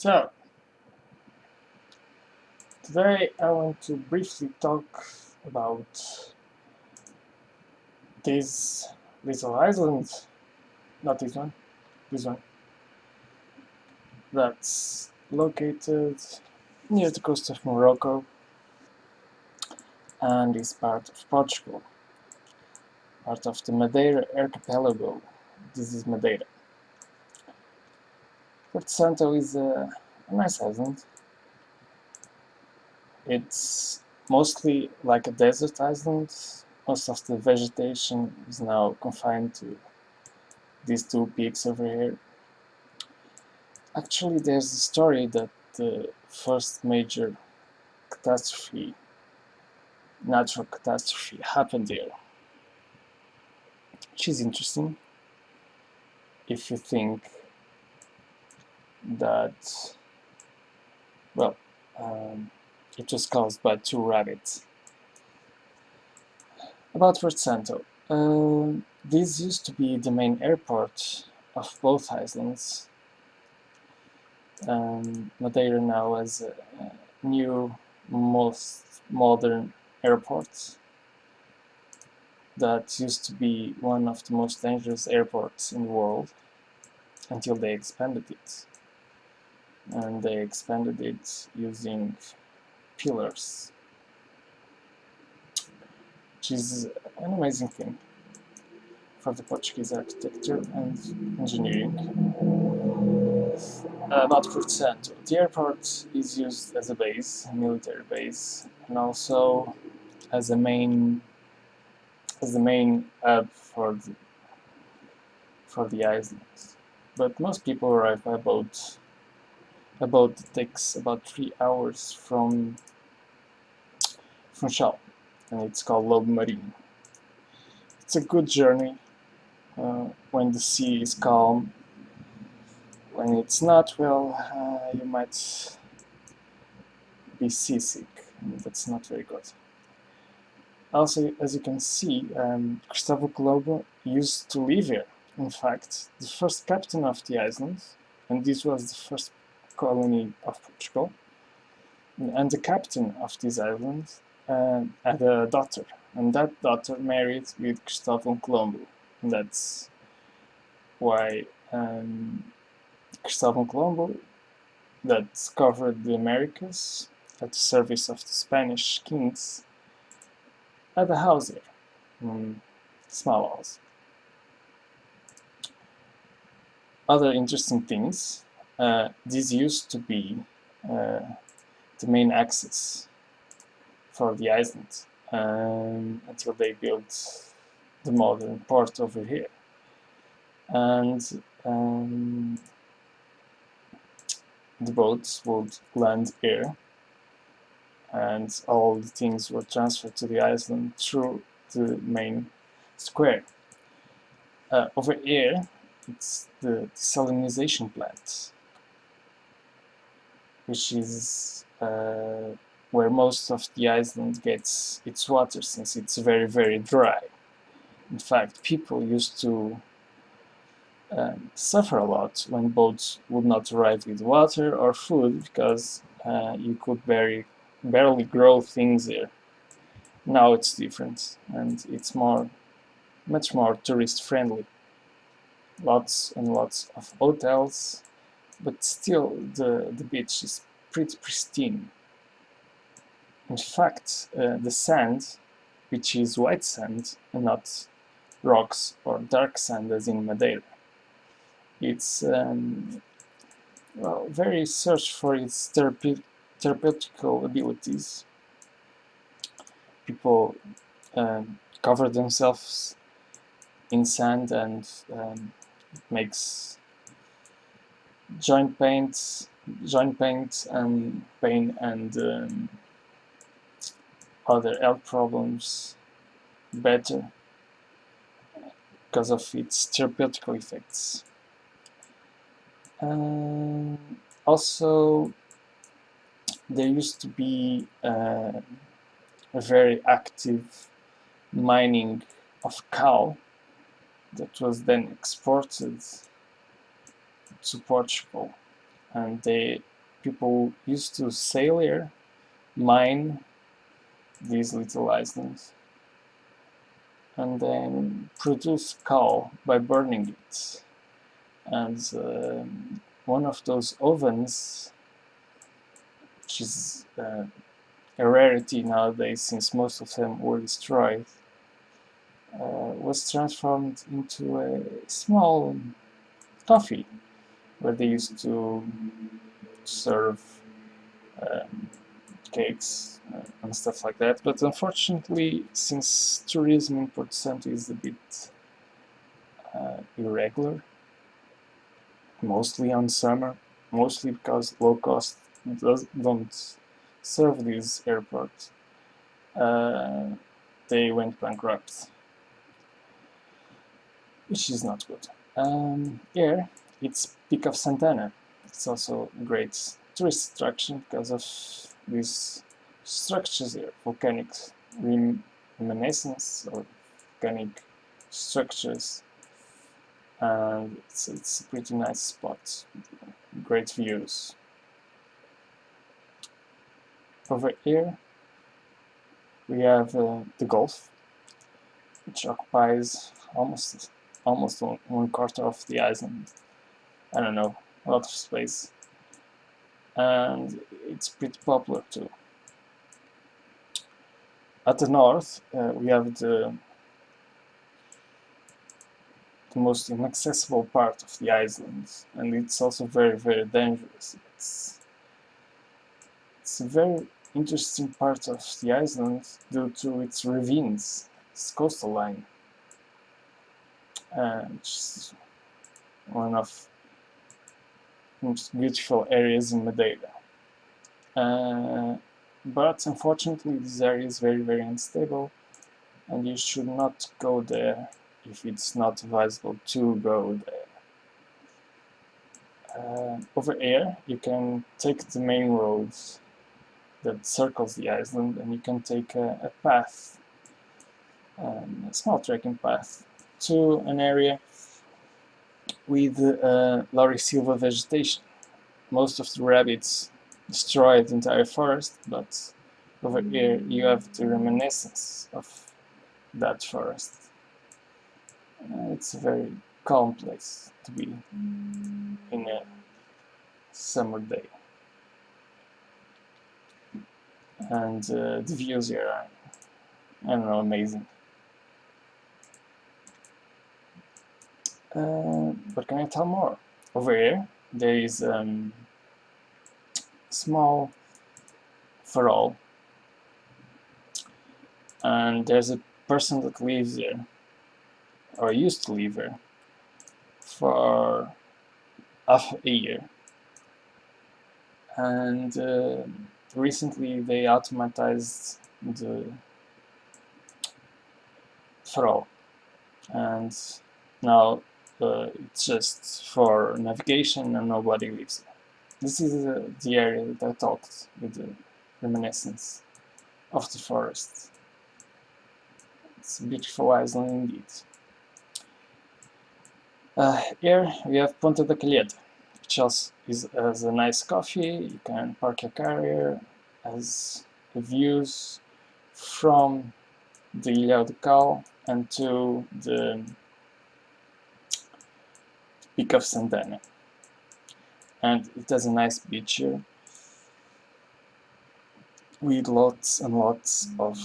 So, today I want to briefly talk about this little island, not this one, that's located near the coast of Morocco and is part of Portugal, part of the Madeira archipelago. This is Madeira. Porto Santo is a nice island. It's mostly like a desert island. Most of the vegetation is now confined to these two peaks over here. Actually, there's a story that the first major catastrophe, natural catastrophe, happened there, which is interesting if you think that, well, um, it was caused by two rabbits. About Porto Santo, this used to be the main airport of both islands. Madeira now has a new, most modern airport that used to be one of the most dangerous airports in the world until they expanded it. And they expanded it using pillars, which is an amazing thing for the Portuguese architecture and engineering. About Porto Santo, the airport is used as a base, a military base, and also as the main hub for the islands. But most people arrive by boat. A boat takes about 3 hours from Shaw, and it's called Lobo Marine. It's a good journey when the sea is calm. When it's not, well, you might be seasick, and that's not very good. Also, as you can see, Gustavo Colombo used to live here. In fact, the first captain of the island, and this was the first colony of Portugal, and the captain of this island had a daughter, and that daughter married with Cristóvão Colombo, and that's why Cristóvão Colombo, that discovered the Americas at the service of the Spanish kings, had a house here, small house. Other interesting things, this used to be the main access for the island until they built the modern port over here. And the boats would land here, and all the things were transferred to the island through the main square. Over here, it's the desalination plant, which is where most of the island gets its water, since it's very, very dry. In fact, people used to suffer a lot when boats would not arrive with water or food, because you could barely grow things there. Now it's different, and it's much more tourist friendly. Lots and lots of hotels, but still the beach is pretty pristine. In fact, the sand, which is white sand and not rocks or dark sand as in Madeira, it's very searched for its therapeutical abilities. People cover themselves in sand, and it makes joint pain and other health problems better because of its therapeutical effects. Also, there used to be a very active mining of coal that was then exported to Portugal, and they people used to sail here, mine these little islands, and then produce coal by burning it. And one of those ovens, which is a rarity nowadays since most of them were destroyed, was transformed into a small coffee where they used to serve um, cakes and stuff like that. But unfortunately, since tourism in Porto Santo is a bit irregular, mostly on summer, mostly because low cost don't serve these airports, they went bankrupt, which is not good. Here, it's Peak of Santana. It's also a great tourist attraction because of these structures here, volcanic reminiscence or volcanic structures, and it's a pretty nice spot, great views. Over here we have the Gulf, which occupies almost 1/4 of the island. I don't know, a lot of space, and it's pretty popular too. At the north, we have the most inaccessible part of the island, and it's also very, very dangerous. It's a very interesting part of the island due to its ravines, its coastal line, which is one of the most beautiful areas in Madeira. But unfortunately, this area is very, very unstable, and you should not go there if it's not advisable to go there. Over here, you can take the main roads that circles the island, and you can take a path, a small trekking path, to an area with Laurisilva vegetation. Most of the rabbits destroyed the entire forest, but over here you have the reminiscence of that forest. It's a very calm place to be in a summer day, and the views here are, I don't know, amazing. What can I tell more? Over here there is small farol, and there's a person that lives there, or used to live there, for half a year, and recently they automatized the farol, and now it's just for navigation and nobody lives there. This is the area that I talked with the reminiscence of the forest. It's a beautiful island indeed. Here we have Ponta da Calheta, which also has a nice coffee. You can park your car here, has views from the Ilha do Cal and to the Peak of Santana. And it has a nice beach here with lots and lots of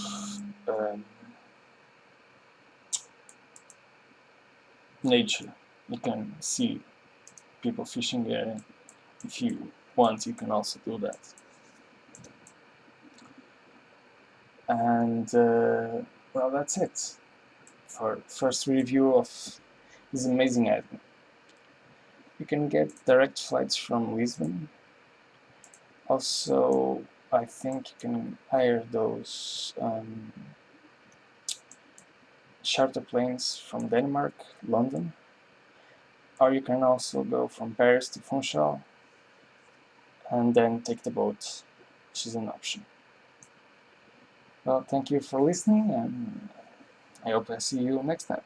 nature. You can see people fishing there. If you want, you can also do that. And well, that's it for first review of this amazing island. You can get direct flights from Lisbon. Also, I think you can hire those charter planes from Denmark, London, or you can also go from Paris to Funchal and then take the boat, which is an option. Well, thank you for listening, and I hope I see you next time.